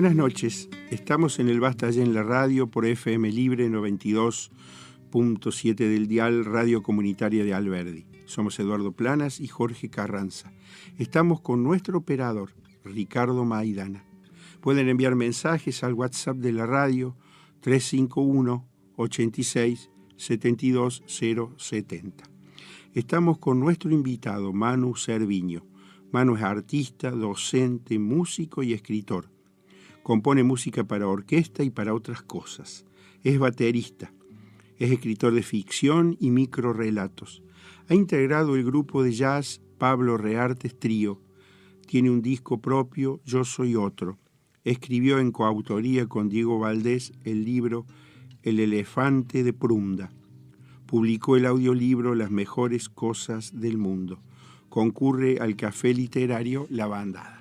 Buenas noches, estamos en el Basta Allá en la radio por FM Libre 92.7 del dial Radio Comunitaria de Alberdi. Somos Eduardo Planas y Jorge Carranza. Estamos con nuestro operador, Ricardo Maidana. Pueden enviar mensajes al WhatsApp de la radio 351-86-72-070. Estamos con nuestro invitado, Manu Cerviño. Manu es artista, docente, músico y escritor. Compone música para orquesta y para otras cosas. Es baterista. Es escritor de ficción y microrrelatos. Ha integrado el grupo de jazz Pablo Reartes Trío. Tiene un disco propio, Yo Soy Otro. Escribió en coautoría con Diego Valdés el libro El elefante de Prunda. Publicó el audiolibro Las mejores cosas del mundo. Concurre al Café Literario La Bandada.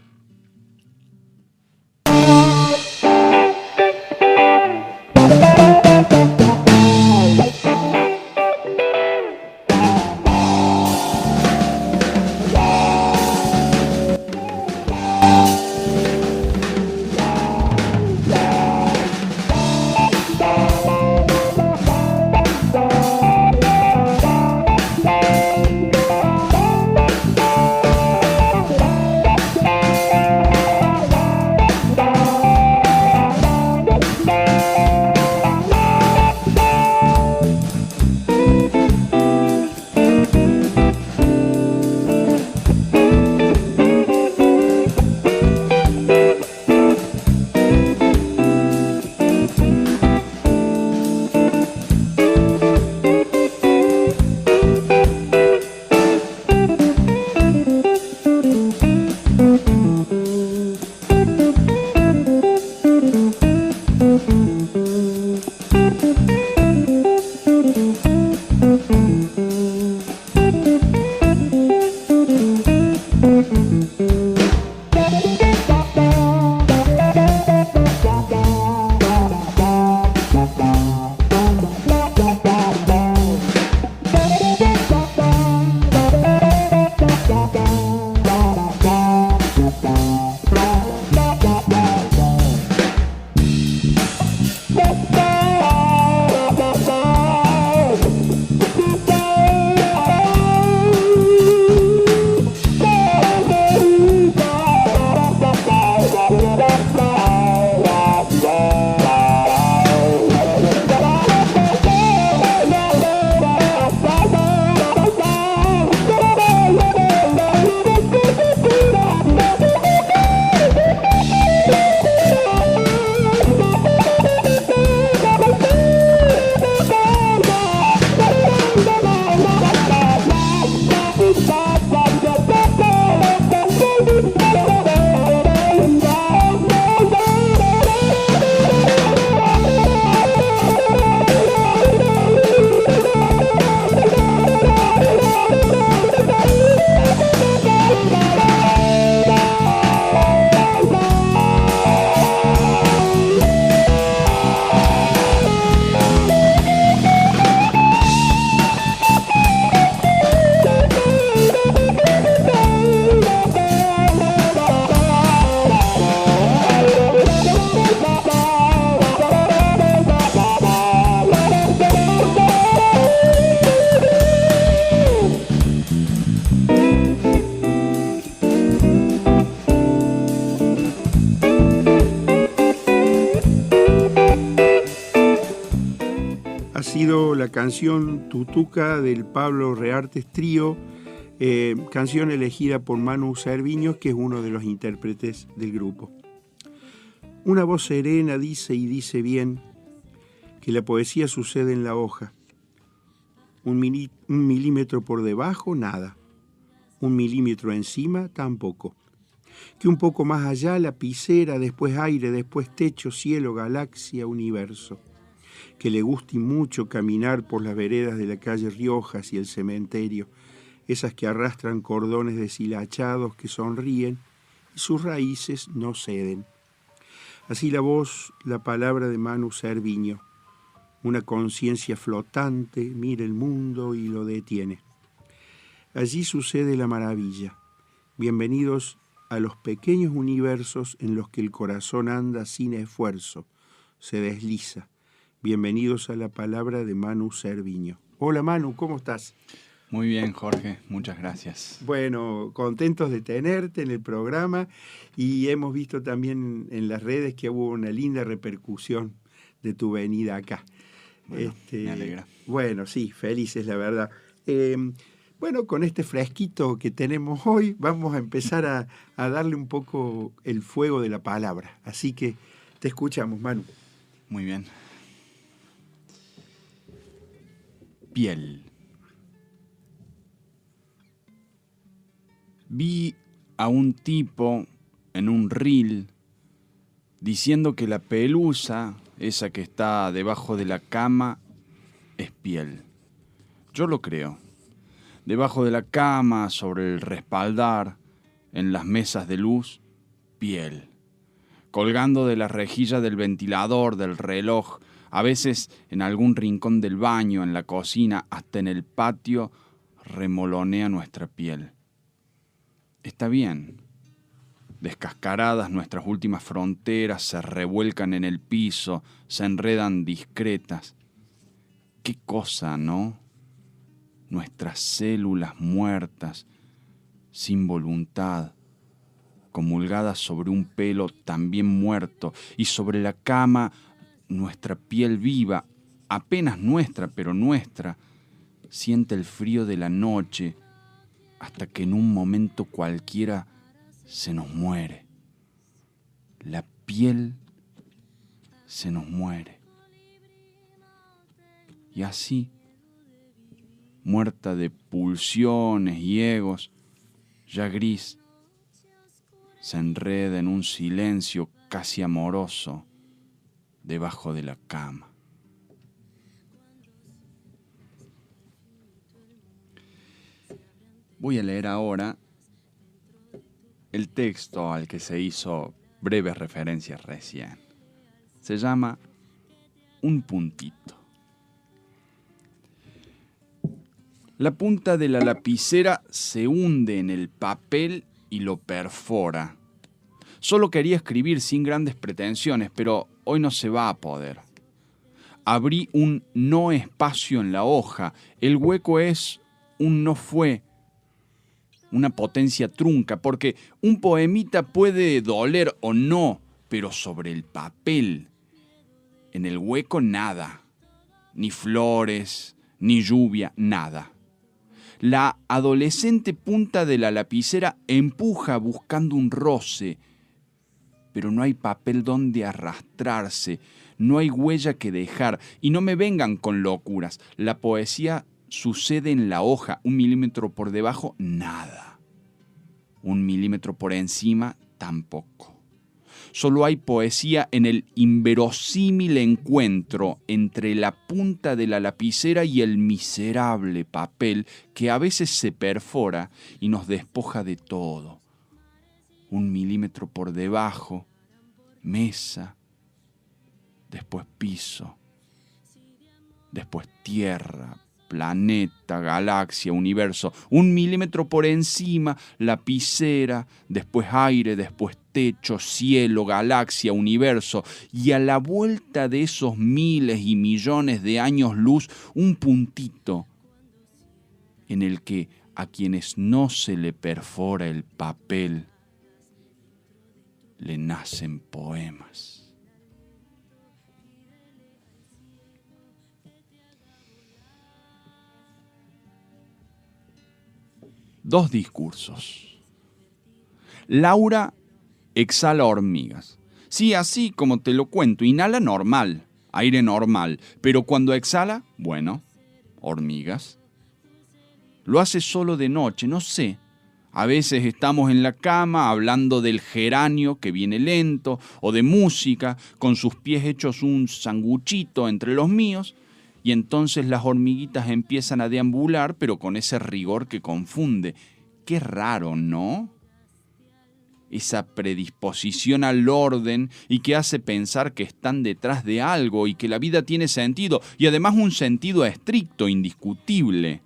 La canción Tutuca del Pablo Reartes Trío, canción elegida por Manu Cerviño, que es uno de los intérpretes del grupo. Una voz serena dice y dice bien que la poesía sucede en la hoja. Un milímetro por debajo, nada. Un milímetro encima, tampoco. Que un poco más allá, lapicera, después aire, después techo, cielo, galaxia, universo. Que le guste mucho caminar por las veredas de la calle Riojas y el cementerio, esas que arrastran cordones deshilachados que sonríen y sus raíces no ceden. Así la voz, la palabra de Manu Cerviño, una conciencia flotante, mira el mundo y lo detiene. Allí sucede la maravilla. Bienvenidos a los pequeños universos en los que el corazón anda sin esfuerzo, se desliza. Bienvenidos a la palabra de Manu Cerviño. Hola Manu, ¿cómo estás? Muy bien, Jorge, muchas gracias. Bueno, contentos de tenerte en el programa y hemos visto también en las redes que hubo una linda repercusión de tu venida acá. Bueno, me alegra. Bueno, sí, felices la verdad. Bueno, con este fresquito que tenemos hoy, vamos a empezar a darle un poco el fuego de la palabra. Así que te escuchamos, Manu. Muy bien. Piel. Vi a un tipo en un reel diciendo que la pelusa, esa que está debajo de la cama, es piel. Yo lo creo. Debajo de la cama, sobre el respaldar, en las mesas de luz, piel. Colgando de la rejilla del ventilador, del reloj, a veces en algún rincón del baño, en la cocina, hasta en el patio, remolonea nuestra piel. Está bien. Descascaradas nuestras últimas fronteras se revuelcan en el piso, se enredan discretas. Qué cosa, ¿no? Nuestras células muertas, sin voluntad, comulgadas sobre un pelo también muerto, y sobre la cama nuestra piel viva, apenas nuestra, pero nuestra, siente el frío de la noche hasta que en un momento cualquiera se nos muere. La piel se nos muere. Y así, muerta de pulsiones y egos, ya gris, se enreda en un silencio casi amoroso debajo de la cama. Voy a leer ahora el texto al que se hizo breves referencias recién. Se llama Un puntito. La punta de la lapicera se hunde en el papel y lo perfora. Solo quería escribir sin grandes pretensiones, pero hoy no se va a poder. Abrí un no espacio en la hoja. El hueco es un no fue, una potencia trunca, porque un poemita puede doler o no, pero sobre el papel, en el hueco nada, ni flores, ni lluvia, nada. La adolescente punta de la lapicera empuja buscando un roce, pero no hay papel donde arrastrarse, no hay huella que dejar, y no me vengan con locuras. La poesía sucede en la hoja, 1 milímetro por debajo, nada. 1 milímetro por encima, tampoco. Solo hay poesía en el inverosímil encuentro entre la punta de la lapicera y el miserable papel que a veces se perfora y nos despoja de todo. 1 milímetro por debajo, mesa, después piso, después tierra, planeta, galaxia, universo. 1 milímetro por encima, lapicera, después aire, después techo, cielo, galaxia, universo. Y a la vuelta de esos miles y millones de años luz, un puntito en el que a quienes no se le perfora el papel, le nacen poemas. Dos discursos. Laura exhala hormigas. Sí, así como te lo cuento, inhala normal, aire normal, pero cuando exhala, bueno, hormigas. Lo hace solo de noche, no sé. A veces estamos en la cama hablando del geranio que viene lento, o de música, con sus pies hechos un sanguchito entre los míos, y entonces las hormiguitas empiezan a deambular, pero con ese rigor que confunde. Qué raro, ¿no? Esa predisposición al orden y que hace pensar que están detrás de algo y que la vida tiene sentido, y además un sentido estricto, indiscutible.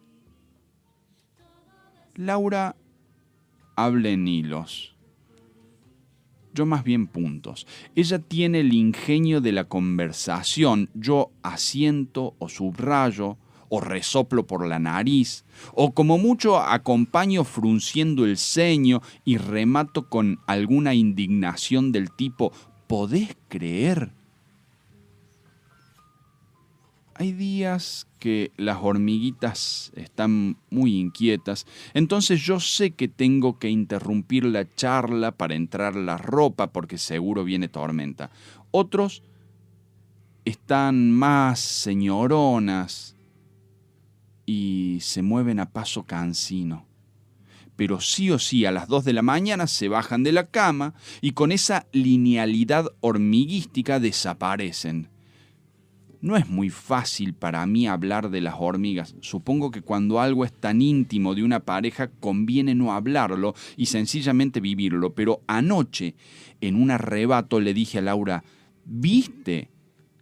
Laura habla en hilos. Yo más bien puntos. Ella tiene el ingenio de la conversación. Yo asiento o subrayo o resoplo por la nariz, o como mucho acompaño frunciendo el ceño y remato con alguna indignación del tipo ¿podés creer? Hay días que las hormiguitas están muy inquietas, entonces yo sé que tengo que interrumpir la charla para entrar la ropa porque seguro viene tormenta. Otros están más señoronas y se mueven a paso cansino. Pero sí o sí a las 2 de la mañana se bajan de la cama y con esa linealidad hormiguística desaparecen. No es muy fácil para mí hablar de las hormigas. Supongo que cuando algo es tan íntimo de una pareja conviene no hablarlo y sencillamente vivirlo. Pero anoche, en un arrebato, le dije a Laura, ¿viste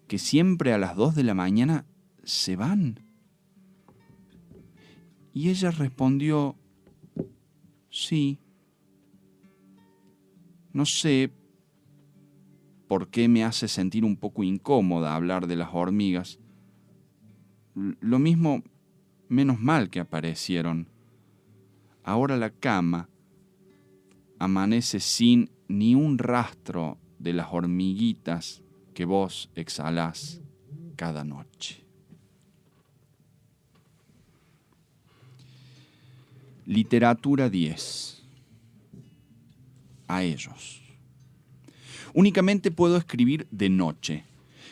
que siempre a las 2 de la mañana se van? Y ella respondió, sí. No sé por qué me hace sentir un poco incómoda hablar de las hormigas. Lo mismo, menos mal que aparecieron. Ahora la cama amanece sin ni un rastro de las hormiguitas que vos exhalás cada noche. Literatura 10. A ellos. Únicamente puedo escribir de noche.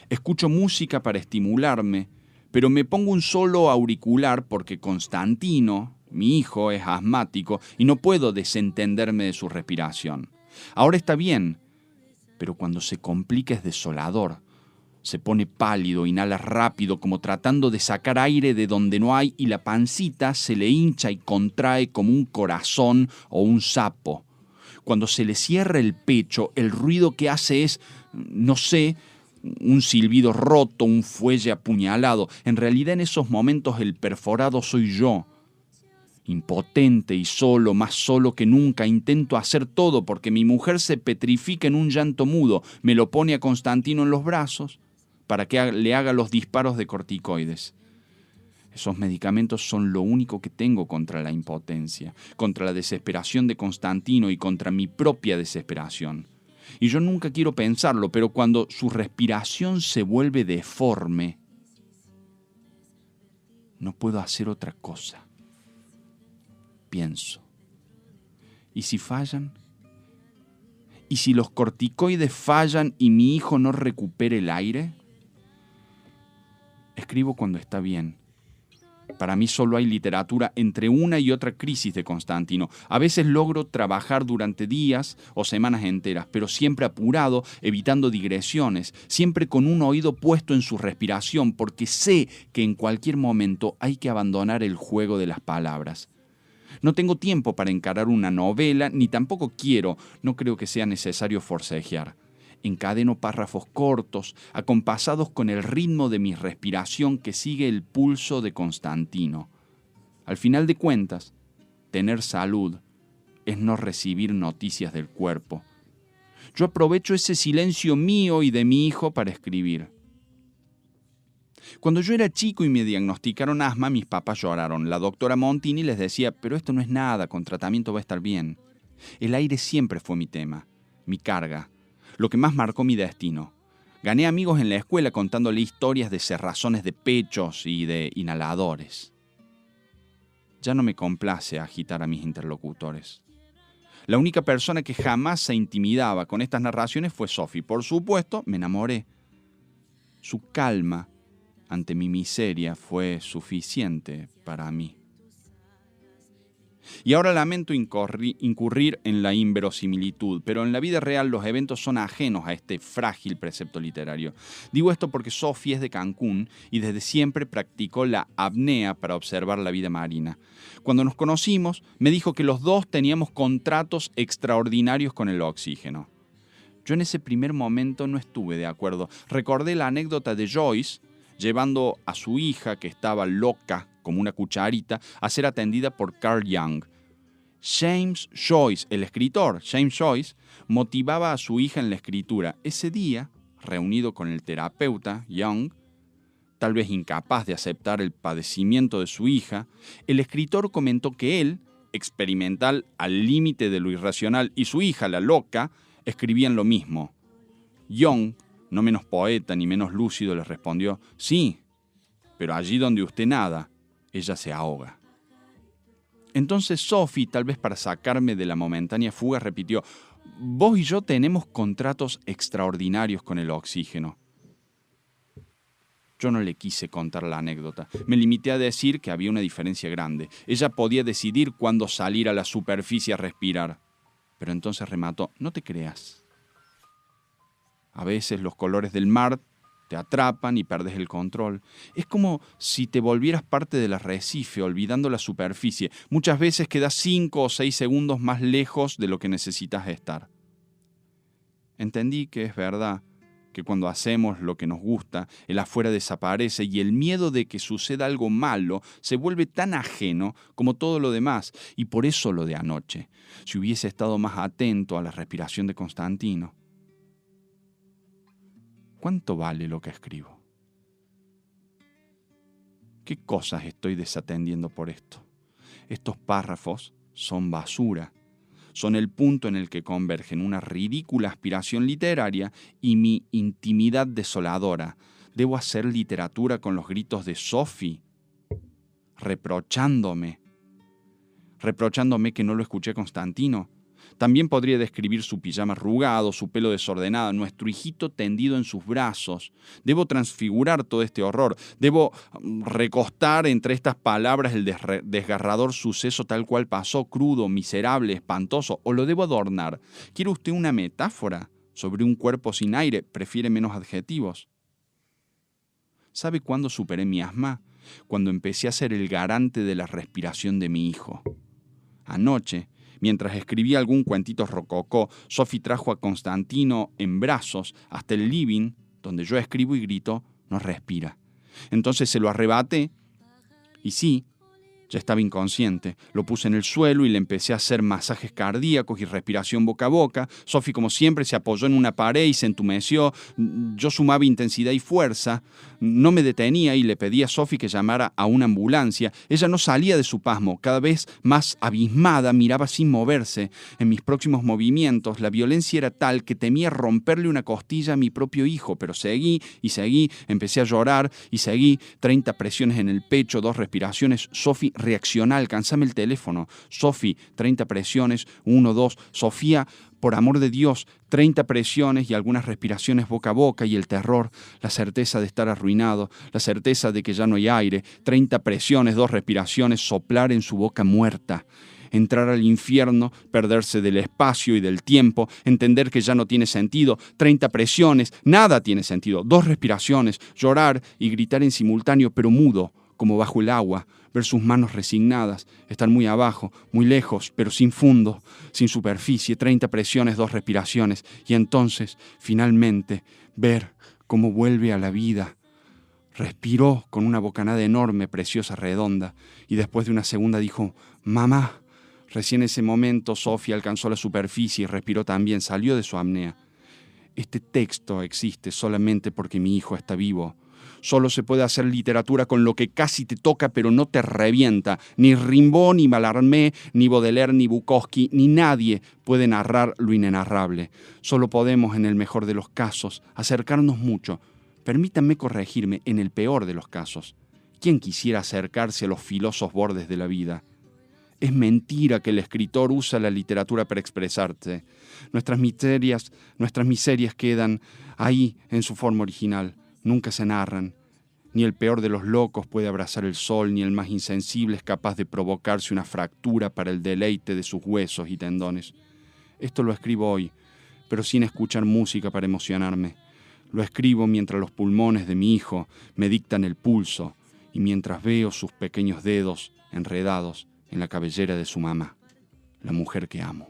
Escucho música para estimularme, pero me pongo un solo auricular porque Constantino, mi hijo, es asmático y no puedo desentenderme de su respiración. Ahora está bien, pero cuando se complica es desolador. Se pone pálido, inhala rápido, como tratando de sacar aire de donde no hay, y la pancita se le hincha y contrae como un corazón o un sapo. Cuando se le cierra el pecho, el ruido que hace es, no sé, un silbido roto, un fuelle apuñalado. En realidad en esos momentos el perforado soy yo. Impotente y solo, más solo que nunca, intento hacer todo porque mi mujer se petrifica en un llanto mudo. Me lo pone a Constantino en los brazos para que le haga los disparos de corticoides. Esos medicamentos son lo único que tengo contra la impotencia, contra la desesperación de Constantino y contra mi propia desesperación. Y yo nunca quiero pensarlo, pero cuando su respiración se vuelve deforme, no puedo hacer otra cosa. Pienso. ¿Y si fallan? ¿Y si los corticoides fallan y mi hijo no recupere el aire? Escribo cuando está bien. Para mí solo hay literatura entre una y otra crisis de Constantino. A veces logro trabajar durante días o semanas enteras, pero siempre apurado, evitando digresiones, siempre con un oído puesto en su respiración, porque sé que en cualquier momento hay que abandonar el juego de las palabras. No tengo tiempo para encarar una novela, ni tampoco no creo que sea necesario forcejear. Encadeno párrafos cortos, acompasados con el ritmo de mi respiración que sigue el pulso de Constantino. Al final de cuentas, tener salud es no recibir noticias del cuerpo. Yo aprovecho ese silencio mío y de mi hijo para escribir. Cuando yo era chico y me diagnosticaron asma, mis papás lloraron. La doctora Montini les decía, pero esto no es nada, con tratamiento va a estar bien. El aire siempre fue mi tema, mi carga. Lo que más marcó mi destino. Gané amigos en la escuela contándole historias de cerrazones de pechos y de inhaladores. Ya no me complace agitar a mis interlocutores. La única persona que jamás se intimidaba con estas narraciones fue Sophie. Por supuesto, me enamoré. Su calma ante mi miseria fue suficiente para mí. Y ahora lamento incurrir en la inverosimilitud, pero en la vida real los eventos son ajenos a este frágil precepto literario. Digo esto porque Sophie es de Cancún y desde siempre practicó la apnea para observar la vida marina. Cuando nos conocimos, me dijo que los dos teníamos contratos extraordinarios con el oxígeno. Yo en ese primer momento no estuve de acuerdo. Recordé la anécdota de Joyce llevando a su hija, que estaba loca como una cucharita, a ser atendida por Carl Jung. James Joyce, el escritor James Joyce, motivaba a su hija en la escritura. Ese día, reunido con el terapeuta Young, tal vez incapaz de aceptar el padecimiento de su hija, el escritor comentó que él, experimental al límite de lo irracional, y su hija, la loca, escribían lo mismo. Young, no menos poeta ni menos lúcido, le respondió: sí, pero allí donde usted nada, ella se ahoga. Entonces Sophie, tal vez para sacarme de la momentánea fuga, repitió: vos y yo tenemos contratos extraordinarios con el oxígeno. Yo no le quise contar la anécdota. Me limité a decir que había una diferencia grande. Ella podía decidir cuándo salir a la superficie a respirar. Pero entonces remató: no te creas. A veces los colores del mar te atrapan y perdes el control. Es como si te volvieras parte del arrecife, olvidando la superficie. Muchas veces quedas 5 o 6 segundos más lejos de lo que necesitas estar. Entendí que es verdad que cuando hacemos lo que nos gusta, el afuera desaparece y el miedo de que suceda algo malo se vuelve tan ajeno como todo lo demás. Y por eso lo de anoche. Si hubiese estado más atento a la respiración de Constantino. ¿Cuánto vale lo que escribo? ¿Qué cosas estoy desatendiendo por esto? Estos párrafos son basura. Son el punto en el que convergen una ridícula aspiración literaria y mi intimidad desoladora. ¿Debo hacer literatura con los gritos de Sophie? Reprochándome que no lo escuché a Constantino. También podría describir su pijama arrugado, su pelo desordenado, nuestro hijito tendido en sus brazos. Debo transfigurar todo este horror. Debo recostar entre estas palabras el desgarrador suceso tal cual pasó, crudo, miserable, espantoso. ¿O lo debo adornar? ¿Quiere usted una metáfora sobre un cuerpo sin aire? Prefiere menos adjetivos. ¿Sabe cuándo superé mi asma? Cuando empecé a ser el garante de la respiración de mi hijo. Anoche, mientras escribía algún cuentito rococó, Sophie trajo a Constantino en brazos hasta el living, donde yo escribo y grito: no respira. Entonces se lo arrebaté y sí, ya estaba inconsciente. Lo puse en el suelo y le empecé a hacer masajes cardíacos y respiración boca a boca. Sophie, como siempre, se apoyó en una pared y se entumeció. Yo sumaba intensidad y fuerza. No me detenía y le pedí a Sophie que llamara a una ambulancia. Ella no salía de su pasmo. Cada vez más abismada, miraba sin moverse. En mis próximos movimientos, la violencia era tal que temía romperle una costilla a mi propio hijo. Pero seguí y seguí. Empecé a llorar y seguí. 30 presiones en el pecho, 2 respiraciones. Sophie, reacciona, alcanzame el teléfono. Sophie, 30 presiones, 1, 2. Sofía, por amor de Dios, 30 presiones y algunas respiraciones boca a boca y el terror, la certeza de estar arruinado, la certeza de que ya no hay aire, 30 presiones, 2 respiraciones, soplar en su boca muerta. Entrar al infierno, perderse del espacio y del tiempo, entender que ya no tiene sentido, 30 presiones, nada tiene sentido, 2 respiraciones, llorar y gritar en simultáneo pero mudo, como bajo el agua, ver sus manos resignadas, estar muy abajo, muy lejos, pero sin fondo, sin superficie, 30 presiones, 2 respiraciones, y entonces, finalmente, ver cómo vuelve a la vida. Respiró con una bocanada enorme, preciosa, redonda, y después de una segunda dijo: «Mamá». Recién en ese momento Sophie alcanzó la superficie y respiró también, salió de su apnea. Este texto existe solamente porque mi hijo está vivo. Solo se puede hacer literatura con lo que casi te toca pero no te revienta. Ni Rimbaud, ni Mallarmé, ni Baudelaire, ni Bukowski, ni nadie puede narrar lo inenarrable. Solo podemos, en el mejor de los casos, acercarnos mucho. Permítanme corregirme, en el peor de los casos. ¿Quién quisiera acercarse a los filosos bordes de la vida? Es mentira que el escritor usa la literatura para expresarse. Nuestras miserias quedan ahí en su forma original. Nunca se narran. Ni el peor de los locos puede abrazar el sol, ni el más insensible es capaz de provocarse una fractura para el deleite de sus huesos y tendones. Esto lo escribo hoy, pero sin escuchar música para emocionarme. Lo escribo mientras los pulmones de mi hijo me dictan el pulso y mientras veo sus pequeños dedos enredados en la cabellera de su mamá, la mujer que amo.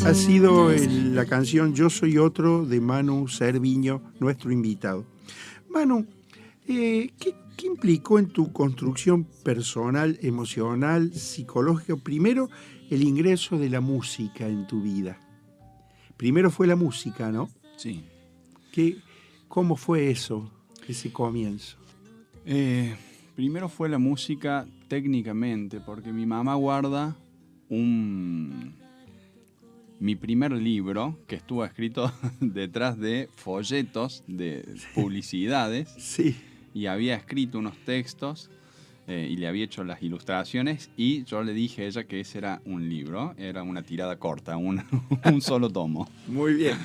Ha sido la canción Yo Soy Otro de Manu Cerviño, nuestro invitado. Manu, ¿qué implicó en tu construcción personal, emocional, psicológica? Primero, el ingreso de la música en tu vida. Primero fue la música, ¿no? Sí. ¿Cómo fue eso, ese comienzo? Primero fue la música técnicamente, porque mi mamá guarda mi primer libro, que estuvo escrito detrás de folletos de publicidades. Sí. Y había escrito unos textos y le había hecho las ilustraciones, y yo le dije a ella que ese era un libro, era una tirada corta, un solo tomo. Muy bien.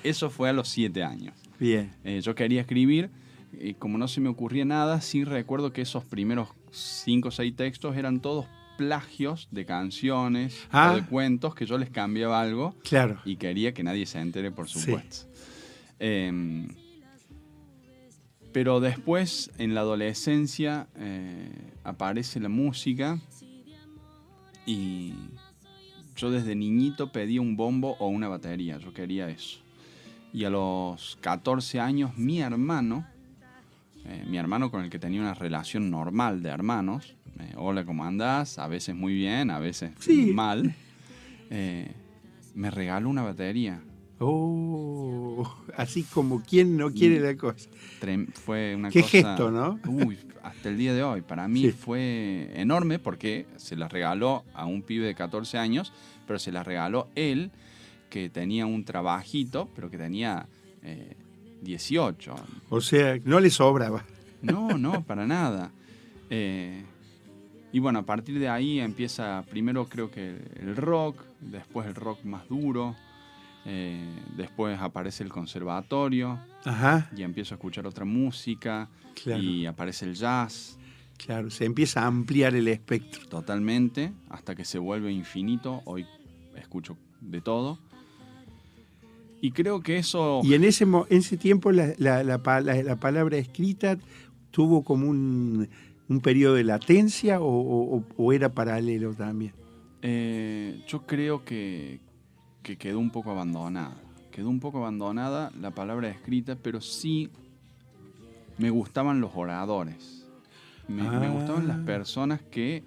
Eso fue a los 7 años. Bien. Yo quería escribir, y como no se me ocurría nada, sí recuerdo que esos primeros 5 o 6 textos eran todos plagios de canciones o de cuentos que yo les cambiaba algo. Claro. Y quería que nadie se entere, por supuesto. Sí. Pero después, en la adolescencia, aparece la música, y yo desde niñito pedía un bombo o una batería. Yo quería eso. Y a los 14 años, mi hermano con el que tenía una relación normal de hermanos, hola, ¿cómo andás? A veces muy bien, a veces mal, me regaló una batería. Oh, así como quien no quiere la cosa. Fue una Qué cosa... gesto, ¿no? Hasta el día de hoy. Para mí fue enorme, porque se la regaló a un pibe de 14 años, pero se la regaló él, que tenía un trabajito, pero que tenía 18. O sea, no le sobraba. No, para nada. Y bueno, a partir de ahí empieza primero, creo que el rock, después el rock más duro, después aparece el conservatorio. Ajá. Y empiezo a escuchar otra música. Claro. Y aparece el jazz. Claro, se empieza a ampliar el espectro. Totalmente, hasta que se vuelve infinito. Hoy escucho de todo. Y creo que eso... Y en ese tiempo la palabra escrita tuvo como un periodo de latencia, o era paralelo también. Yo creo que quedó un poco abandonada. Quedó un poco abandonada la palabra escrita, pero sí me gustaban los oradores. Me gustaban las personas que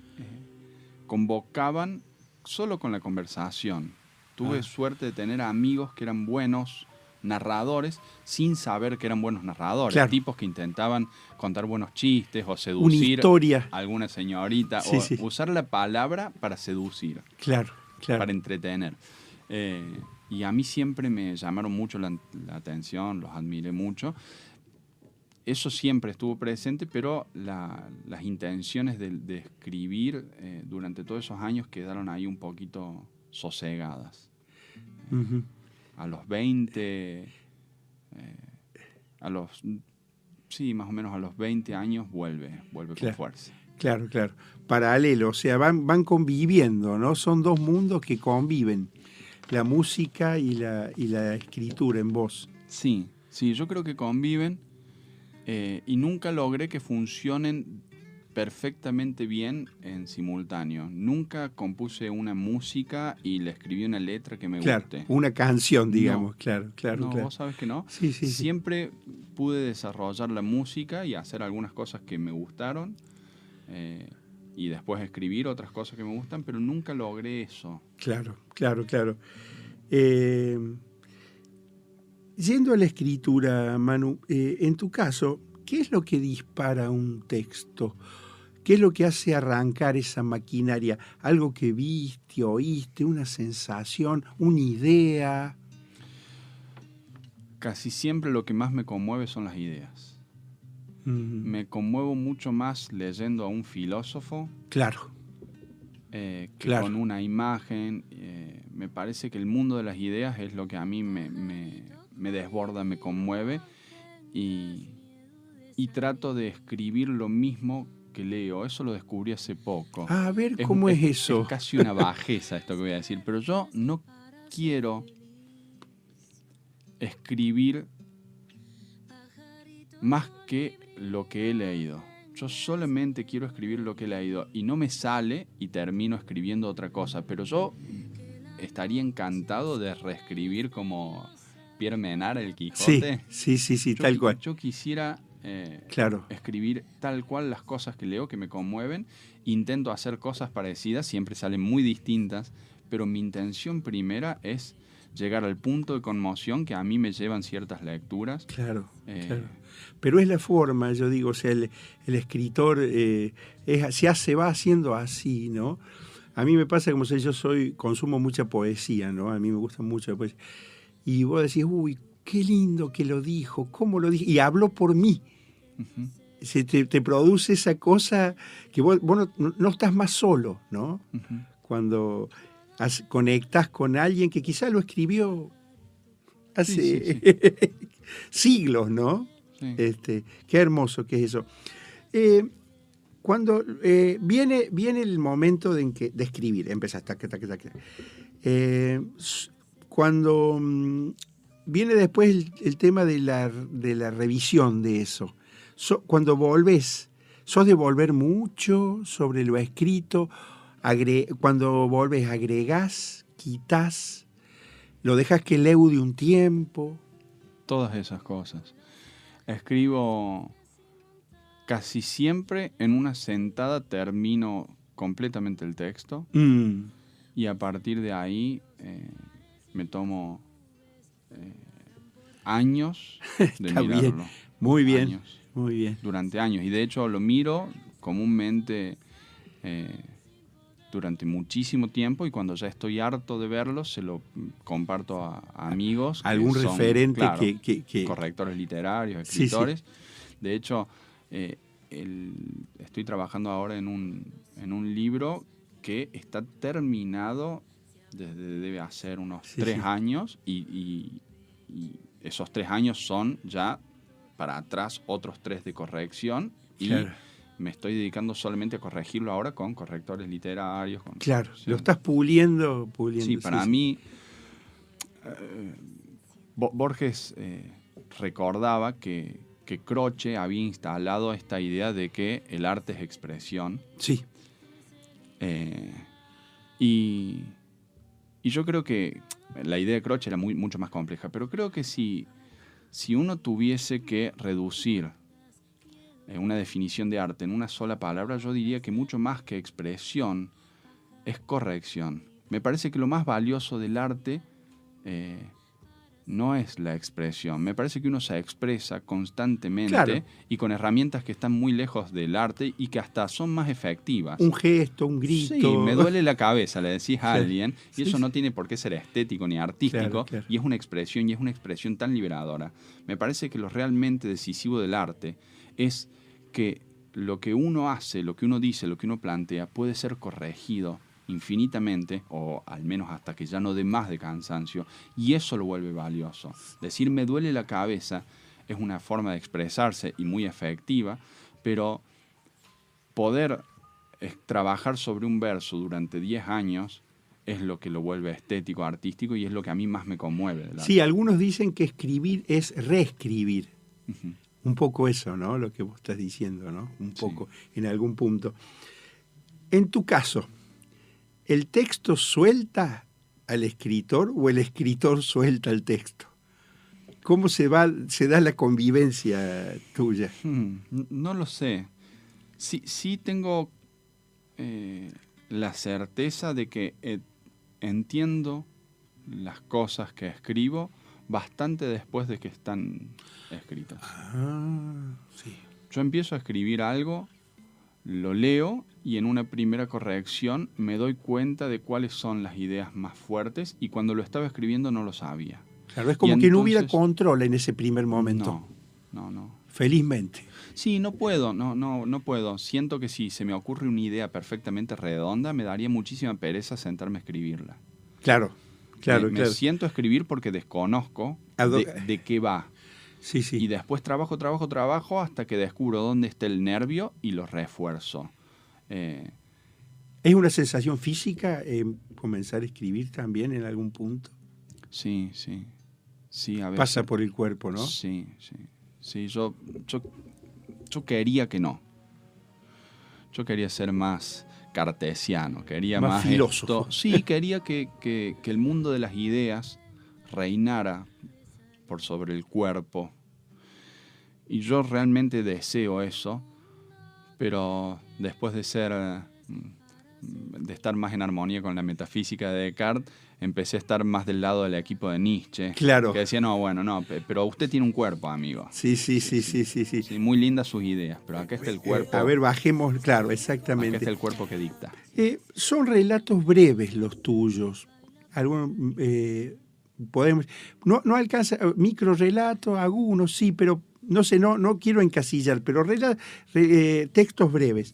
convocaban solo con la conversación. Tuve suerte de tener amigos que eran buenos narradores sin saber que eran buenos narradores. Claro. Tipos que intentaban contar buenos chistes o Una seducir historia. a alguna señorita. Sí, o sí. usar la palabra para seducir, Claro, claro. para entretener. Y a mí siempre me llamaron mucho la atención, los admiré mucho. Eso siempre estuvo presente, pero las intenciones de escribir durante todos esos años quedaron ahí un poquito sosegadas. Uh-huh. A los 20, sí, más o menos a los 20 años vuelve Claro. con fuerza. Claro, claro. Paralelo, o sea, van conviviendo, ¿no? Son dos mundos que conviven, la música y la escritura en voz. Sí, yo creo que conviven y nunca logré que funcionen perfectamente bien en simultáneo. Nunca compuse una música y le escribí una letra que me guste. Una canción, digamos, No. claro. No, vos sabés que no. Sí. Siempre pude desarrollar la música y hacer algunas cosas que me gustaron y después escribir otras cosas que me gustan, pero nunca logré eso. Claro. Yendo a la escritura, Manu, en tu caso, ¿qué es lo que dispara un texto? ¿Qué es lo que hace arrancar esa maquinaria? ¿Algo que viste, oíste, una sensación, una idea? Casi siempre lo que más me conmueve son las ideas. Me conmuevo mucho más leyendo a un filósofo Claro. que con una imagen. Me parece que el mundo de las ideas es lo que a mí me desborda, me conmueve y trato de escribir lo mismo que leo. Eso lo descubrí hace poco. A ver, ¿cómo es eso? Es casi una bajeza esto que voy a decir, pero yo no quiero escribir más que lo que he leído. Yo solamente quiero escribir lo que he leído y no me sale y termino escribiendo otra cosa, pero yo estaría encantado de reescribir como Pierre Menard, el Quijote. Sí, tal cual. Yo quisiera Claro. escribir tal cual las cosas que leo, que me conmueven. Intento hacer cosas parecidas, siempre salen muy distintas, pero mi intención primera es llegar al punto de conmoción que a mí me llevan ciertas lecturas. Claro. Pero es la forma, yo digo, o sea, el escritor se va haciendo así, ¿no? A mí me pasa como si yo consumo mucha poesía, ¿no? A mí me gusta mucho la poesía. Y vos decís, uy, qué lindo que lo dijo, cómo lo dijo, y habló por mí. Uh-huh. Te produce esa cosa que vos no estás más solo, ¿no? Uh-huh. Cuando conectás con alguien que quizá lo escribió hace siglos, ¿no? Sí. Qué hermoso que es eso. Cuando viene el momento de escribir, empezás, cuando viene después el tema de la revisión de eso. Cuando volvés, ¿sos de volver mucho sobre lo escrito? Cuando volvés, agregás, quitás, lo dejas que leude un tiempo. Todas esas cosas. Escribo casi siempre en una sentada, termino completamente el texto y a partir de ahí me tomo años de mirarlo. Bien. Muy bien, años, muy bien. Durante años. Y de hecho lo miro comúnmente durante muchísimo tiempo y cuando ya estoy harto de verlo se lo comparto a amigos. ¿Algún referente? Claro, que correctores literarios, escritores. Sí. De hecho, estoy trabajando ahora en un libro que está terminado desde debe hacer unos 3 años y esos 3 años son ya para atrás otros 3 de corrección y me estoy dedicando solamente a corregirlo ahora con correctores literarios. Lo estás puliendo. Sí, para mí Borges recordaba que Croce había instalado esta idea de que el arte es expresión. Sí. Y yo creo que la idea de Croce era mucho más compleja, pero creo que si uno tuviese que reducir una definición de arte en una sola palabra, yo diría que mucho más que expresión es corrección. Me parece que lo más valioso del arte no es la expresión. Me parece que uno se expresa constantemente, claro, y con herramientas que están muy lejos del arte y que hasta son más efectivas. un gesto, un grito. Sí, me duele la cabeza, le decís a alguien, y Sí, eso sí. no tiene por qué ser estético ni artístico, Claro, claro. y es una expresión tan liberadora. Me parece que lo realmente decisivo del arte es que lo que uno hace, lo que uno dice, lo que uno plantea, puede ser corregido infinitamente, o al menos hasta que ya no dé más de cansancio, y eso lo vuelve valioso. Decir me duele la cabeza es una forma de expresarse y muy efectiva, pero poder trabajar sobre un verso durante 10 años es lo que lo vuelve estético, artístico, y es lo que a mí más me conmueve del arte. Sí, algunos dicen que escribir es reescribir. Ujú. Un poco eso, ¿no? Lo que vos estás diciendo, ¿no? Un poco, Sí. en algún punto. En tu caso, ¿el texto suelta al escritor o el escritor suelta al texto? ¿Cómo se da la convivencia tuya? No lo sé. Sí tengo la certeza de que entiendo las cosas que escribo bastante después de que están escritas. Ah, sí. Yo empiezo a escribir algo, lo leo y en una primera corrección me doy cuenta de cuáles son las ideas más fuertes, y cuando lo estaba escribiendo no lo sabía. Claro, es como Y que no hubiera entonces, control en ese primer momento. No. Felizmente. Sí, no puedo, no puedo. Siento que si se me ocurre una idea perfectamente redonda, me daría muchísima pereza sentarme a escribirla. Claro. Me siento a escribir porque desconozco de qué va. Sí, Y sí. después trabajo hasta que descubro dónde está el nervio y lo refuerzo. ¿Es una sensación física comenzar a escribir también en algún punto? Sí, a veces. Pasa por el cuerpo, ¿no? Sí, yo quería que no. Yo quería ser más cartesiano, quería más filósofo. Sí, quería que el mundo de las ideas reinara por sobre el cuerpo. Y yo realmente deseo eso, pero después de estar más en armonía con la metafísica de Descartes, empecé a estar más del lado del equipo de Nietzsche. Claro. Que decía, pero usted tiene un cuerpo, amigo. Sí. Sí, muy lindas sus ideas, pero acá está el cuerpo. A ver, bajemos, claro, Acá exactamente. está el cuerpo que dicta. Son relatos breves los tuyos. Algunos, podemos, no alcanza, microrelatos, algunos sí, pero no sé, no quiero encasillar, pero textos breves.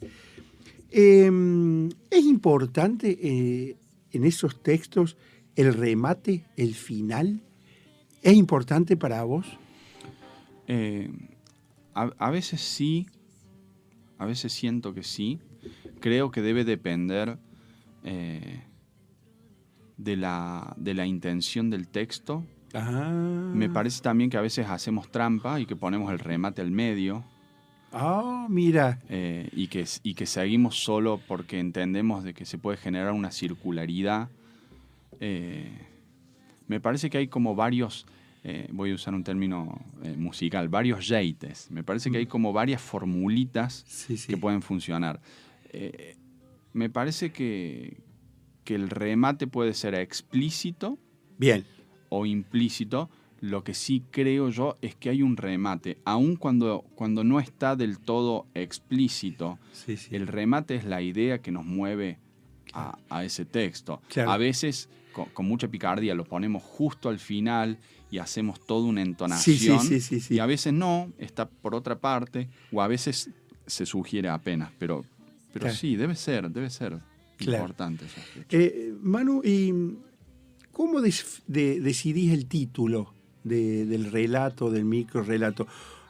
¿Es importante en esos textos el remate, el final? ¿Es importante para vos? A veces sí, a veces siento que sí. Creo que debe depender de la intención del texto. Me parece también que a veces hacemos trampa y que ponemos el remate al medio. Mira. Y que seguimos solo porque entendemos de que se puede generar una circularidad. Me parece que hay como varios, voy a usar un término musical, varios jeites. Me parece que hay como varias formulitas que pueden funcionar. Me parece que el remate puede ser explícito. Bien. O implícito. Lo que sí creo yo es que hay un remate, aun cuando no está del todo explícito. El remate es la idea que nos mueve a ese texto. Claro. A veces, con mucha picardía, lo ponemos justo al final y hacemos toda una entonación. Sí. Y a veces no, está por otra parte, o a veces se sugiere apenas. Pero claro. Sí, debe ser claro. Importante eso. Manu, ¿y cómo decidís el título del relato, del microrelato?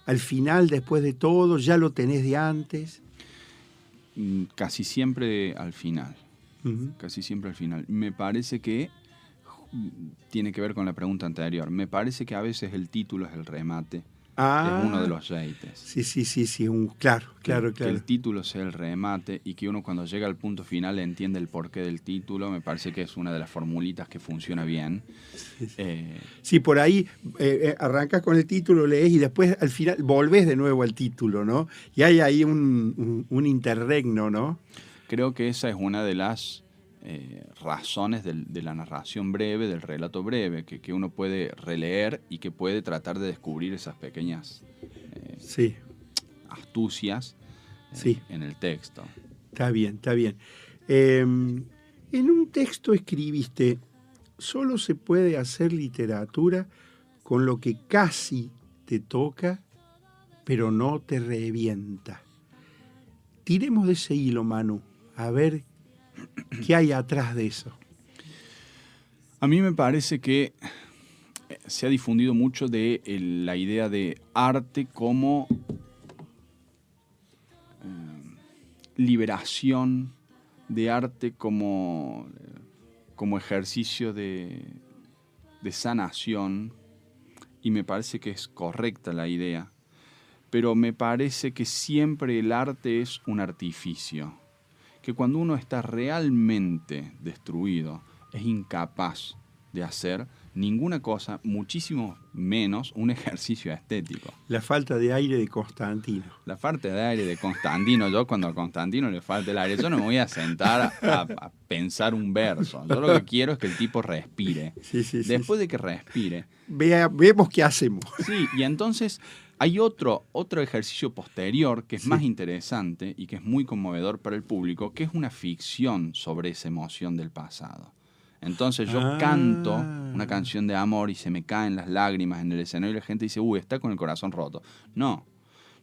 ¿Al final, después de todo, ya lo tenés de antes? Casi siempre al final. Uh-huh. Casi siempre al final. Me parece que tiene que ver con la pregunta anterior. Me parece que a veces el título es el remate. Es uno de los jeites. Sí. Claro. Que el título sea el remate y que uno cuando llega al punto final entiende el porqué del título. Me parece que es una de las formulitas que funciona bien. Sí, por ahí arrancas con el título, lees y después al final volvés de nuevo al título, ¿no? Y hay ahí un interregno, ¿no? Creo que esa es una de las razones de la narración breve, del relato breve, que uno puede releer y que puede tratar de descubrir esas pequeñas Sí, astucias sí. en el texto. Está bien, está bien. En un texto escribiste, solo se puede hacer literatura con lo que casi te toca, pero no te revienta. Tiremos de ese hilo, Manu, a ver qué hay atrás de eso. A mí me parece que se ha difundido mucho de la idea de arte como liberación, de arte como ejercicio de sanación, y me parece que es correcta la idea, pero me parece que siempre el arte es un artificio, que cuando uno está realmente destruido es incapaz de hacer ninguna cosa, muchísimo menos un ejercicio estético. La falta de aire de Constantino. La falta de aire de Constantino, yo cuando a Constantino le falta el aire, yo no me voy a sentar a pensar un verso. Yo lo que quiero es que el tipo respire. Sí, Después de que respire. Vemos qué hacemos. Sí, y entonces hay otro ejercicio posterior que es más interesante y que es muy conmovedor para el público, que es una ficción sobre esa emoción del pasado. Entonces yo canto una canción de amor y se me caen las lágrimas en el escenario y la gente dice, está con el corazón roto. No,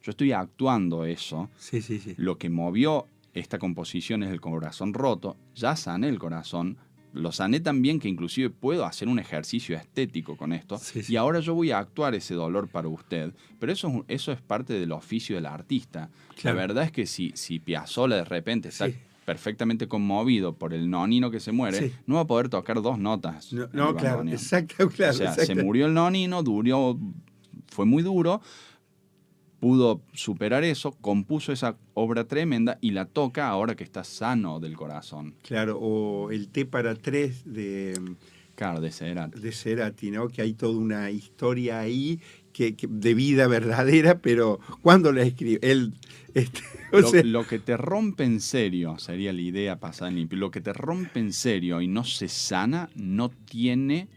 yo estoy actuando eso. Sí. Lo que movió esta composición es el corazón roto. Ya sané el corazón, lo sané tan bien que inclusive puedo hacer un ejercicio estético con esto. Sí. Y ahora yo voy a actuar ese dolor para usted. Pero eso es parte del oficio del artista. Claro. La verdad es que si Piazzolla de repente está perfectamente conmovido por el nonino que se muere, no va a poder tocar dos notas. No, claro, exacto, claro. O sea, se murió el nonino, fue muy duro, pudo superar eso, compuso esa obra tremenda y la toca ahora que está sano del corazón. Claro, o el T para tres de Cerati. De Cerati, ¿no? Que hay toda una historia ahí que de vida verdadera, pero ¿cuándo la escribe? Lo que te rompe en serio, sería la idea pasada en limpio, lo que te rompe en serio y no se sana, no tiene...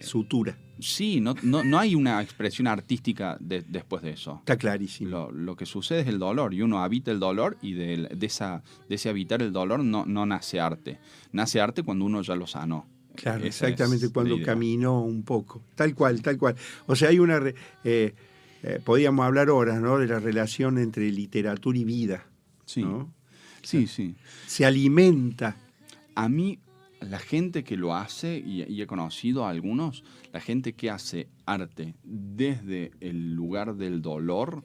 sutura. Sí, no hay una expresión artística después de eso. Está clarísimo. Lo que sucede es el dolor, y uno habita el dolor, y de ese habitar el dolor no nace arte. Nace arte cuando uno ya lo sanó. Claro, exactamente, cuando caminó un poco. Tal cual. O sea, hay una... podríamos hablar horas, ¿no?, de la relación entre literatura y vida. Sí, ¿no? Sí. Se alimenta. A mí, la gente que lo hace, y he conocido a algunos, la gente que hace arte desde el lugar del dolor,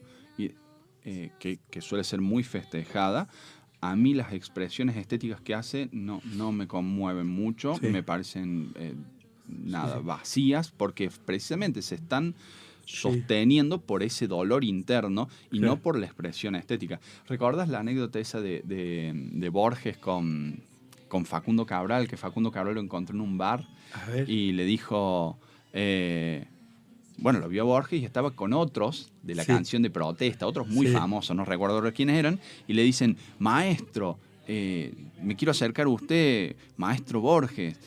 que suele ser muy festejada, a mí las expresiones estéticas que hace no me conmueven mucho, me parecen vacías, porque precisamente se están sosteniendo por ese dolor interno y no por la expresión estética. ¿Recuerdas la anécdota esa de Borges con Facundo Cabral, que Facundo Cabral lo encontró en un bar y le dijo... lo vio Borges y estaba con otros de la canción de protesta, otros muy famosos, no recuerdo quiénes eran, y le dicen, maestro, me quiero acercar a usted, maestro Borges,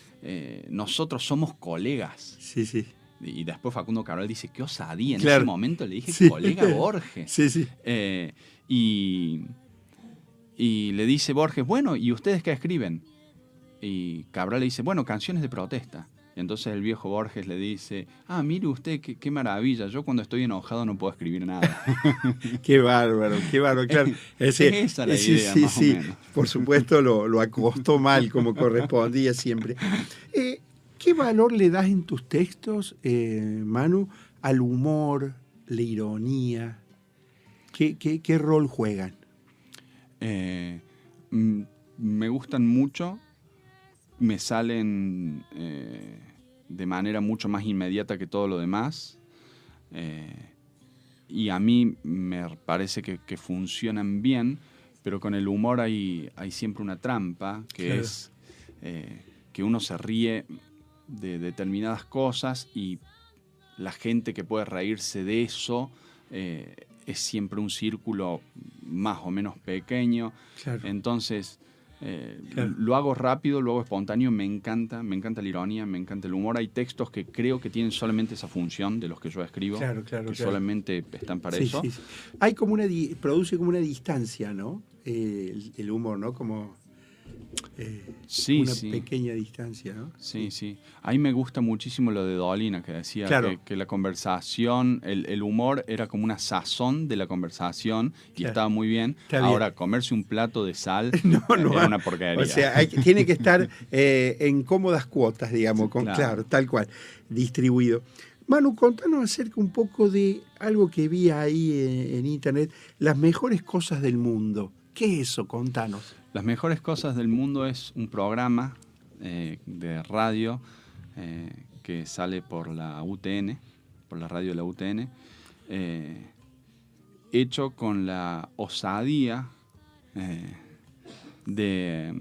nosotros somos colegas. Sí. Y después Facundo Cabral dice, qué osadía, en ese momento le dije colega Borges. Sí. Y le dice Borges, bueno, ¿y ustedes qué escriben? Y Cabral le dice, bueno, canciones de protesta. Y entonces el viejo Borges le dice, mire usted, qué maravilla, yo cuando estoy enojado no puedo escribir nada. Qué bárbaro, claro. Esa es la idea, más o menos. Por supuesto lo acostó mal, como correspondía siempre. ¿Qué valor le das en tus textos, Manu, al humor, la ironía? ¿Qué rol juegan? Me gustan mucho. Me salen de manera mucho más inmediata que todo lo demás. Y a mí me parece que funcionan bien, pero con el humor hay siempre una trampa, que es que uno se ríe de determinadas cosas y la gente que puede reírse de eso es siempre un círculo más o menos pequeño. Entonces... Claro. Lo hago rápido, lo hago espontáneo, me encanta la ironía, me encanta el humor. Hay textos que creo que tienen solamente esa función de los que yo escribo, que solamente están para eso. Sí. Hay como produce como una distancia, ¿no? El humor, ¿no? Como una pequeña distancia, ¿no? Sí. A mí me gusta muchísimo lo de Dolina, que decía que la conversación, el humor era como una sazón de la conversación y estaba muy bien. Ahora, comerse un plato de sal era una porquería. O sea, tiene que estar en cómodas cuotas, digamos, claro, tal cual, distribuido. Manu, contanos acerca un poco de algo que vi ahí en internet, las mejores cosas del mundo. ¿Qué es eso? Contanos. Las mejores cosas del mundo es un programa de radio que sale por la UTN, por la radio de la UTN, hecho con la osadía de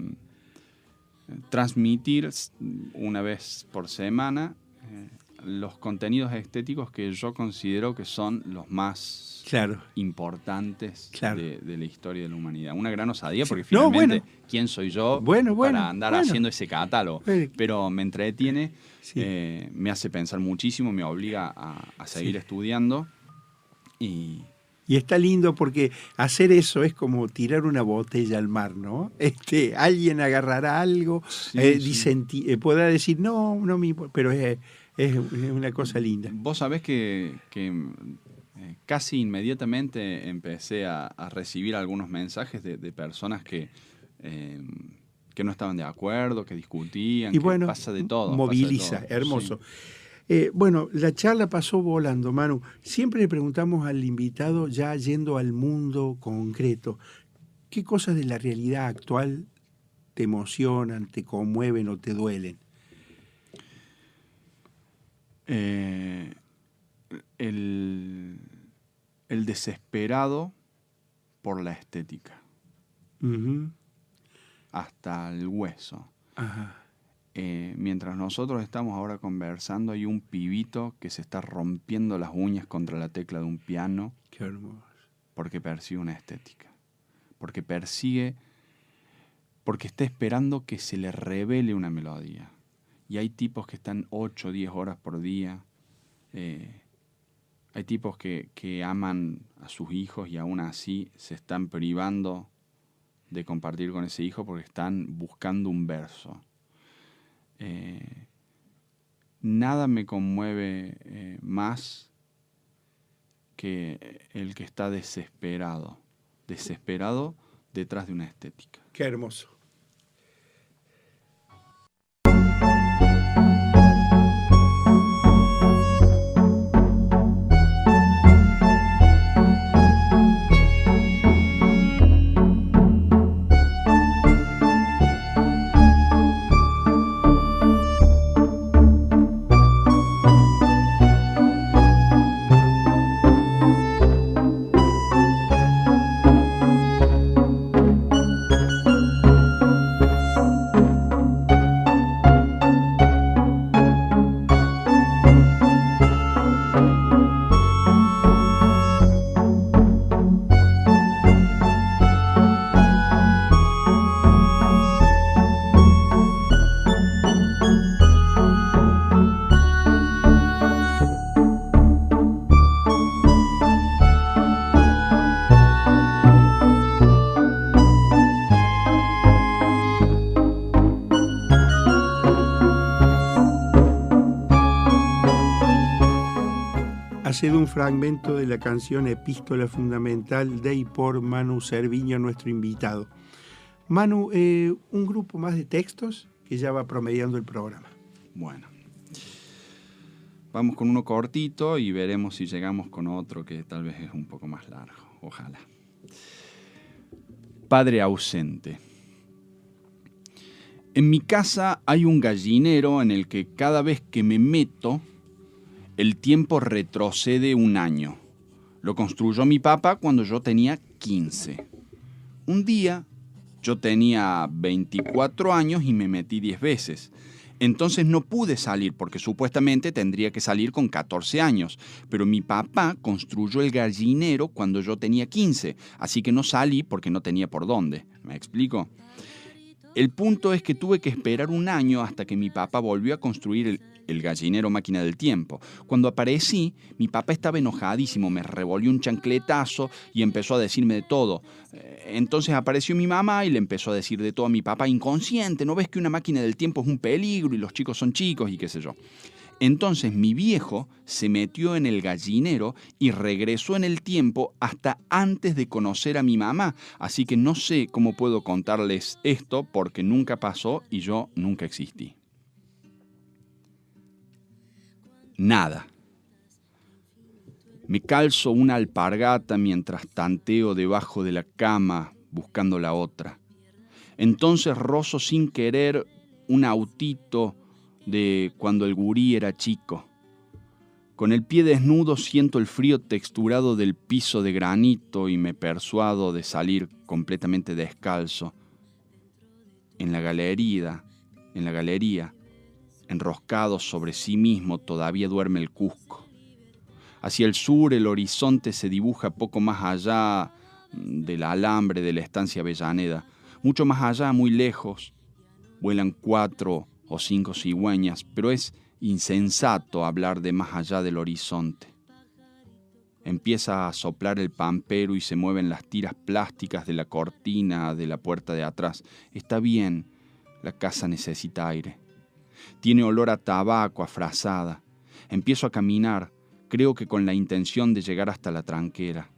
transmitir una vez por semana los contenidos estéticos que yo considero que son los más importantes de la historia de la humanidad. Una gran osadía, porque finalmente, ¿quién soy yo para andar haciendo ese catálogo? Pero me entretiene, me hace pensar muchísimo, me obliga a seguir estudiando. Y está lindo porque hacer eso es como tirar una botella al mar, ¿no? Alguien agarrará algo, podrá decir, no me importa, pero es una cosa linda. Vos sabés que casi inmediatamente empecé a recibir algunos mensajes de personas que no estaban de acuerdo, que discutían, y bueno, pasa de todo. Moviliza, hermoso. Bueno, la charla pasó volando, Manu. Siempre le preguntamos al invitado, ya yendo al mundo concreto, ¿qué cosas de la realidad actual te emocionan, te conmueven o te duelen? El desesperado por la estética. Uh-huh. Hasta el hueso. Ajá. Mientras nosotros estamos ahora conversando, hay un pibito que se está rompiendo las uñas contra la tecla de un piano. Qué hermoso. Porque persigue una estética. Porque está esperando que se le revele una melodía. Y hay tipos que están 8 o 10 horas por día. Hay tipos que aman a sus hijos y aún así se están privando de compartir con ese hijo porque están buscando un verso. Nada me conmueve más que el que está desesperado detrás de una estética. Qué hermoso. Ha sido un fragmento de la canción Epístola Fundamental de y por Manu Cerviño, nuestro invitado. Manu, un grupo más de textos que ya va promediando el programa. Bueno, vamos con uno cortito y veremos si llegamos con otro que tal vez es un poco más largo. Ojalá. Padre ausente. En mi casa hay un gallinero en el que cada vez que me meto, el tiempo retrocede un año. Lo construyó mi papá cuando yo tenía 15. Un día yo tenía 24 años y me metí 10 veces. Entonces no pude salir porque supuestamente tendría que salir con 14 años. Pero mi papá construyó el gallinero cuando yo tenía 15. Así que no salí porque no tenía por dónde. ¿Me explico? El punto es que tuve que esperar un año hasta que mi papá volvió a construir el gallinero máquina del tiempo. Cuando aparecí, mi papá estaba enojadísimo, me revolvió un chancletazo y empezó a decirme de todo. Entonces apareció mi mamá y le empezó a decir de todo a mi papá: inconsciente, ¿no ves que una máquina del tiempo es un peligro y los chicos son chicos y qué sé yo? Entonces mi viejo se metió en el gallinero y regresó en el tiempo hasta antes de conocer a mi mamá. Así que no sé cómo puedo contarles esto porque nunca pasó y yo nunca existí. Nada. Me calzo una alpargata mientras tanteo debajo de la cama buscando la otra. Entonces rozo sin querer un autito de cuando el gurí era chico. Con el pie desnudo siento el frío texturado del piso de granito y me persuado de salir completamente descalzo. En la galería, enroscado sobre sí mismo, todavía duerme el Cusco. Hacia el sur el horizonte se dibuja poco más allá del alambre de la estancia Avellaneda. Mucho más allá, muy lejos, vuelan 4 o 5 cigüeñas, pero es insensato hablar de más allá del horizonte. Empieza a soplar el pampero y se mueven las tiras plásticas de la cortina de la puerta de atrás. Está bien, la casa necesita aire. Tiene olor a tabaco, a frazada. Empiezo a caminar, creo que con la intención de llegar hasta la tranquera.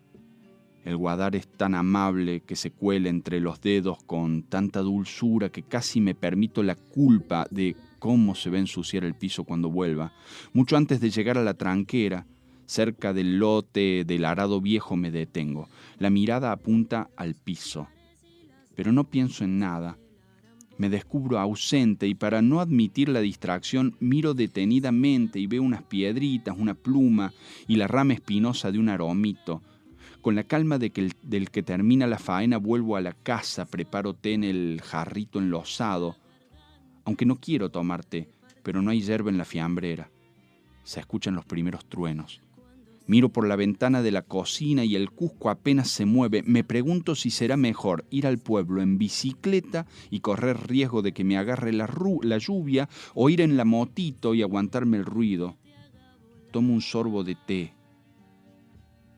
El guadar es tan amable que se cuela entre los dedos con tanta dulzura que casi me permito la culpa de cómo se va a ensuciar el piso cuando vuelva. Mucho antes de llegar a la tranquera, cerca del lote del arado viejo, me detengo. La mirada apunta al piso, pero no pienso en nada. Me descubro ausente y para no admitir la distracción miro detenidamente y veo unas piedritas, una pluma y la rama espinosa de un aromito. Con la calma del que termina la faena vuelvo a la casa, preparo té en el jarrito enlosado. Aunque no quiero tomar té, pero no hay yerba en la fiambrera. Se escuchan los primeros truenos. Miro por la ventana de la cocina y el Cusco apenas se mueve. Me pregunto si será mejor ir al pueblo en bicicleta y correr riesgo de que me agarre la lluvia o ir en la motito y aguantarme el ruido. Tomo un sorbo de té.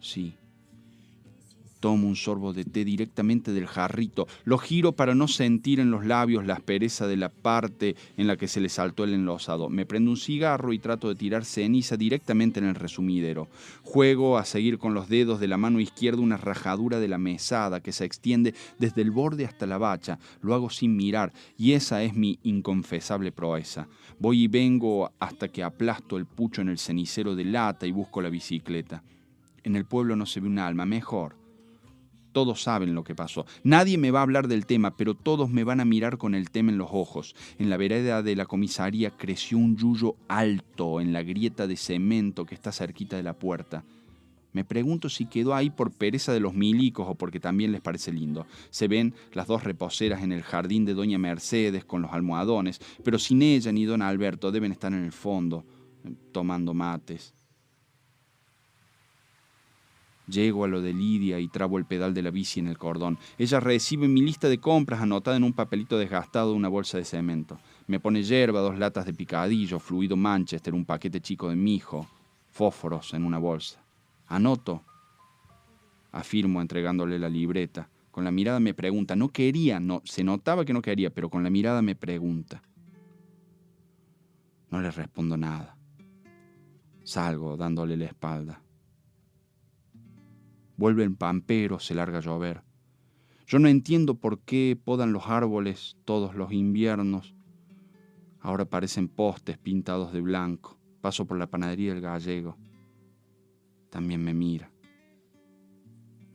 Sí. Tomo un sorbo de té directamente del jarrito. Lo giro para no sentir en los labios la aspereza de la parte en la que se le saltó el enlosado. Me prendo un cigarro y trato de tirar ceniza directamente en el resumidero. Juego a seguir con los dedos de la mano izquierda una rajadura de la mesada que se extiende desde el borde hasta la bacha. Lo hago sin mirar y esa es mi inconfesable proeza. Voy y vengo hasta que aplasto el pucho en el cenicero de lata y busco la bicicleta. En el pueblo no se ve un alma, mejor. Todos saben lo que pasó. Nadie me va a hablar del tema, pero todos me van a mirar con el tema en los ojos. En la vereda de la comisaría creció un yuyo alto en la grieta de cemento que está cerquita de la puerta. Me pregunto si quedó ahí por pereza de los milicos o porque también les parece lindo. Se ven las 2 reposeras en el jardín de doña Mercedes con los almohadones, pero sin ella ni don Alberto deben estar en el fondo, tomando mates. Llego a lo de Lidia y trabo el pedal de la bici en el cordón. Ella recibe mi lista de compras anotada en un papelito desgastado de una bolsa de cemento. Me pone yerba, 2 latas de picadillo, fluido Manchester, un paquete chico de mijo, fósforos en una bolsa. Anoto, afirmo entregándole la libreta. Con la mirada me pregunta. No quería, no, se notaba que no quería, pero con la mirada me pregunta. No le respondo nada. Salgo dándole la espalda. Vuelve el pampero, se larga a llover. Yo no entiendo por qué podan los árboles todos los inviernos. Ahora parecen postes pintados de blanco. Paso por la panadería del Gallego. También me mira.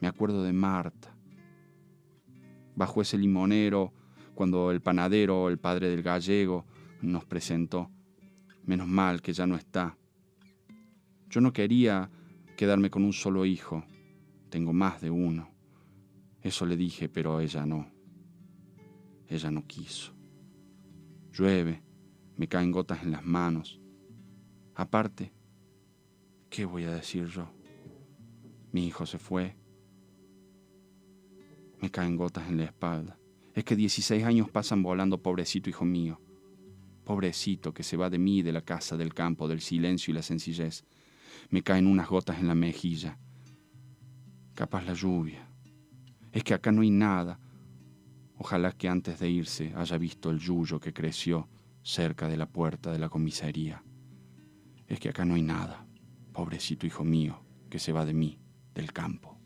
Me acuerdo de Marta. Bajo ese limonero, cuando el panadero, el padre del Gallego, nos presentó. Menos mal que ya no está. Yo no quería quedarme con un solo hijo. Tengo más de uno. Eso le dije, pero ella no. Ella no quiso. Llueve, me caen gotas en las manos. Aparte, ¿qué voy a decir yo? Mi hijo se fue. Me caen gotas en la espalda. Es que 16 años pasan volando, pobrecito hijo mío. Pobrecito que se va de mí, de la casa, del campo, del silencio y la sencillez. Me caen unas gotas en la mejilla. Capaz la lluvia. Es que acá no hay nada. Ojalá que antes de irse haya visto el yuyo que creció cerca de la puerta de la comisaría. Es que acá no hay nada. Pobrecito hijo mío que se va de mí, del campo.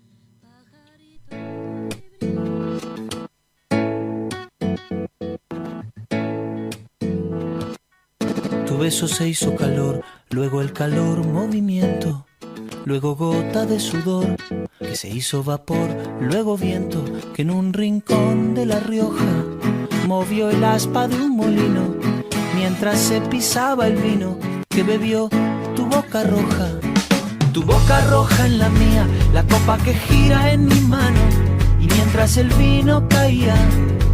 Tu beso se hizo calor, luego el calor movimiento, luego gota de sudor que se hizo vapor, luego viento que en un rincón de La Rioja movió el aspa de un molino mientras se pisaba el vino que bebió tu boca roja en la mía, la copa que gira en mi mano, y mientras el vino caía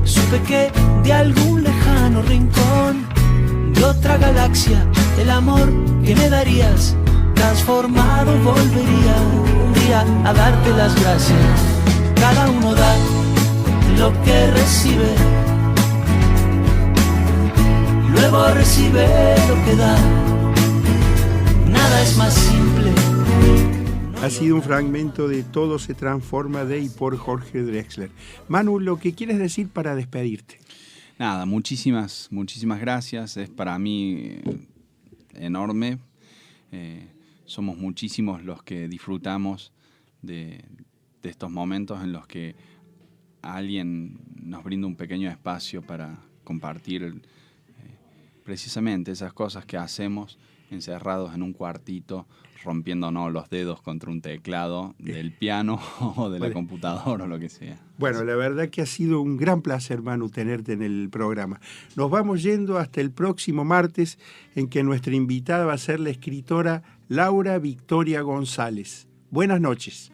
supe que de algún lejano rincón de otra galaxia, el amor que me darías, transformado volvería un día a darte las gracias. Cada uno da lo que recibe, luego recibe lo que da. Nada es más simple. Ha sido un fragmento de Todo se transforma de y por Jorge Drexler. Manu, lo que quieres decir para despedirte. Nada, muchísimas gracias. Es para mí enorme. Somos muchísimos los que disfrutamos de estos momentos en los que alguien nos brinda un pequeño espacio para compartir precisamente esas cosas que hacemos encerrados en un cuartito, rompiéndonos los dedos contra un teclado del piano o de la computadora o lo que sea. Bueno, la verdad que ha sido un gran placer, Manu, tenerte en el programa. Nos vamos yendo hasta el próximo martes, en que nuestra invitada va a ser la escritora Laura Victoria González. Buenas noches.